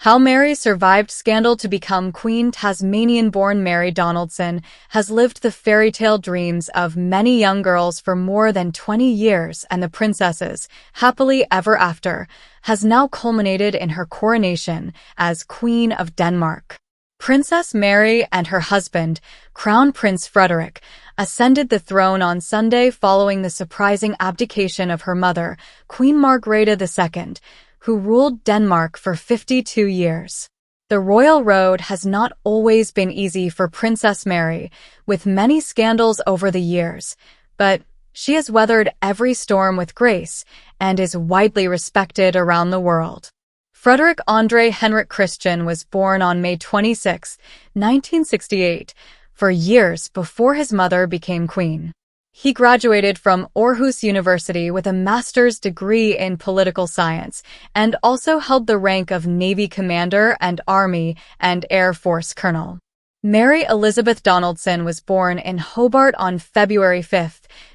How Mary survived scandal to become Queen. Tasmanian-born Mary Donaldson has lived the fairy tale dreams of many young girls for more than 20 years, and the princesses, happily ever after, has now culminated in her coronation as Queen of Denmark. Princess Mary and her husband, Crown Prince Frederik, ascended the throne on Sunday following the surprising abdication of her mother, Queen Margrethe II, who ruled Denmark for 52 years. The royal road has not always been easy for Princess Mary, with many scandals over the years, but she has weathered every storm with grace and is widely respected around the world. Frederik Andre Henrik Christian was born on May 26, 1968, for years before his mother became queen. He graduated from Aarhus University with a master's degree in political science and also held the rank of Navy Commander and Army and Air Force Colonel. Mary Elizabeth Donaldson was born in Hobart on February 5,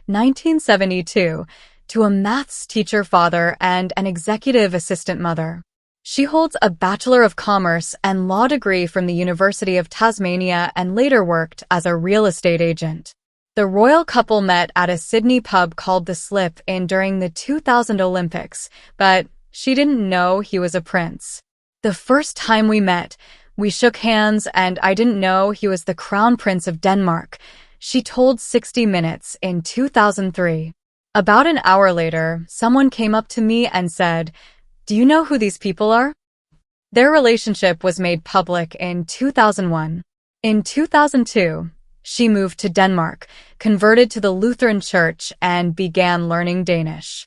1972, to a maths teacher father and an executive assistant mother. She holds a Bachelor of Commerce and Law degree from the University of Tasmania and later worked as a real estate agent. The royal couple met at a Sydney pub called The Slip Inn during the 2000 Olympics, but she didn't know he was a prince. The first time we met, we shook hands and I didn't know he was the Crown Prince of Denmark, she told 60 Minutes in 2003. About an hour later, someone came up to me and said, "Do you know who these people are?" Their relationship was made public in 2001. In 2002, she moved to Denmark, converted to the Lutheran Church, and began learning Danish.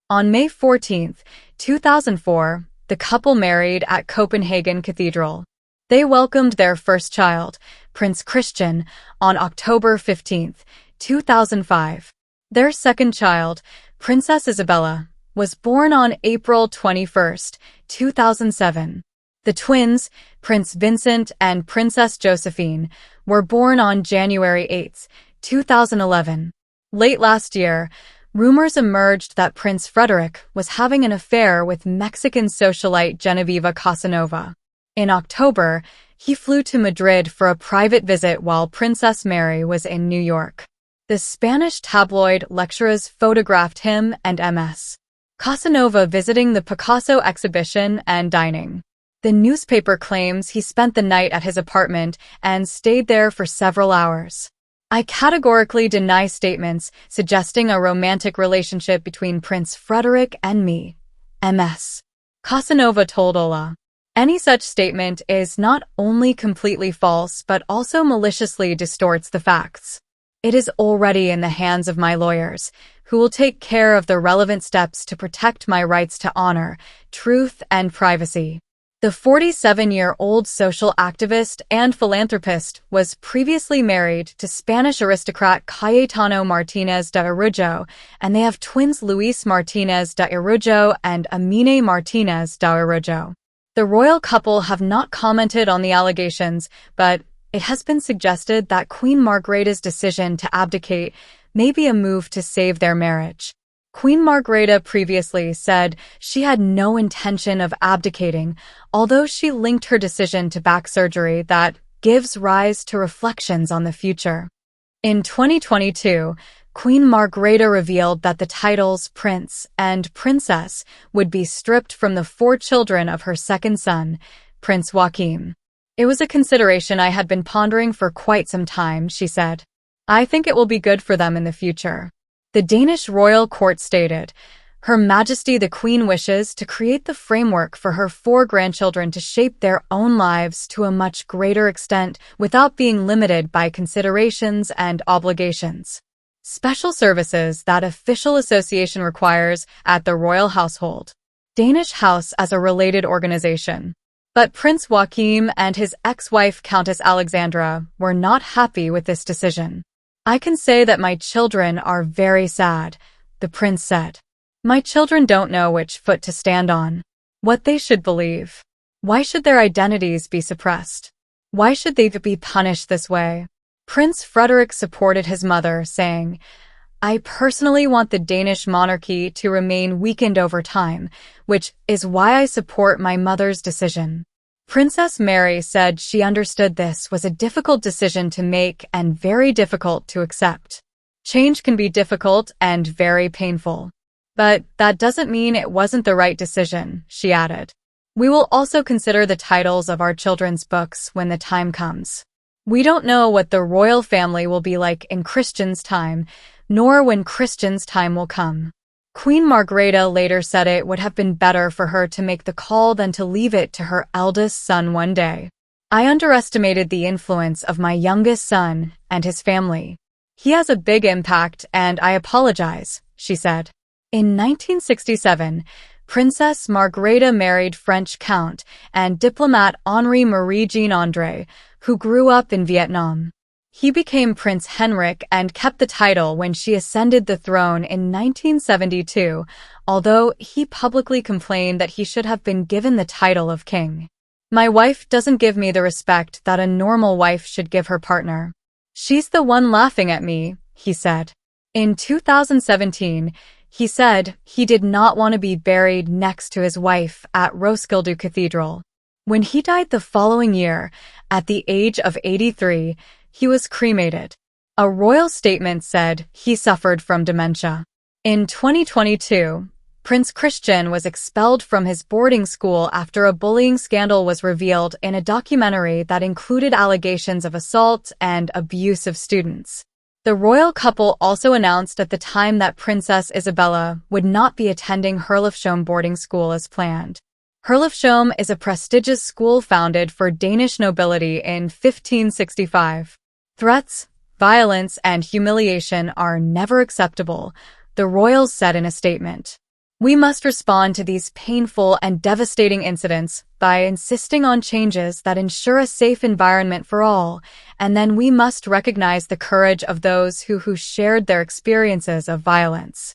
On May 14, 2004, the couple married at Copenhagen Cathedral. They welcomed their first child, Prince Christian, on October 15, 2005. Their second child, Princess Isabella, was born on April 21, 2007. The twins, Prince Vincent and Princess Josephine, were born on January 8, 2011. Late last year, rumors emerged that Prince Frederik was having an affair with Mexican socialite Genevieva Casanova. In October, he flew to Madrid for a private visit while Princess Mary was in New York. The Spanish tabloid Lecturas photographed him and Ms. Casanova visiting the Picasso exhibition and dining. The newspaper claims he spent the night at his apartment and stayed there for several hours. "I categorically deny statements suggesting a romantic relationship between Prince Frederik and me," Ms. Casanova told Ola. "Any such statement is not only completely false but also maliciously distorts the facts. It is already in the hands of my lawyers, who will take care of the relevant steps to protect my rights to honor, truth, and privacy." The 47-year-old social activist and philanthropist was previously married to Spanish aristocrat Cayetano Martínez de Araujo, and they have twins Luis Martínez de Araujo and Amine Martínez de Araujo. The royal couple have not commented on the allegations, but it has been suggested that Queen Margrethe's decision to abdicate may be a move to save their marriage. Queen Margrethe previously said she had no intention of abdicating, although she linked her decision to back surgery that gives rise to reflections on the future. In 2022, Queen Margrethe revealed that the titles Prince and Princess would be stripped from the 4 children of her second son, Prince Joachim. "It was a consideration I had been pondering for quite some time," she said. "I think it will be good for them in the future." The Danish royal court stated, "Her Majesty the Queen wishes to create the framework for her 4 grandchildren to shape their own lives to a much greater extent without being limited by considerations and obligations. Special services that official association requires at the royal household. Danish House as a related organization." But Prince Joachim and his ex-wife Countess Alexandra were not happy with this decision. "I can say that my children are very sad," the prince said. "My children don't know which foot to stand on, what they should believe. Why should their identities be suppressed? Why should they be punished this way?" Prince Frederik supported his mother, saying, "I personally want the Danish monarchy to remain weakened over time, which is why I support my mother's decision." Princess Mary said she understood this was a difficult decision to make and very difficult to accept. Change can be difficult and very painful. But that doesn't mean it wasn't the right decision, she added. We will also consider the titles of our children's books when the time comes. We don't know what the royal family will be like in Christian's time, nor when Christian's time will come. Queen Margrethe later said it would have been better for her to make the call than to leave it to her eldest son one day. I underestimated the influence of my youngest son and his family. He has a big impact and I apologize, she said. In 1967, Princess Margrethe married French Count and diplomat Henri-Marie Jean-André, who grew up in Vietnam. He became Prince Henrik and kept the title when she ascended the throne in 1972, although he publicly complained that he should have been given the title of king. My wife doesn't give me the respect that a normal wife should give her partner. She's the one laughing at me, he said. In 2017, he said he did not want to be buried next to his wife at Roskilde Cathedral. When he died the following year, at the age of 83, he was cremated. A royal statement said he suffered from dementia. In 2022, Prince Christian was expelled from his boarding school after a bullying scandal was revealed in a documentary that included allegations of assault and abuse of students. The royal couple also announced at the time that Princess Isabella would not be attending Herlufsholm boarding school as planned. Herlufsholm is a prestigious school founded for Danish nobility in 1565. Threats, violence, and humiliation are never acceptable, the royals said in a statement. We must respond to these painful and devastating incidents by insisting on changes that ensure a safe environment for all, and then we must recognize the courage of those who shared their experiences of violence.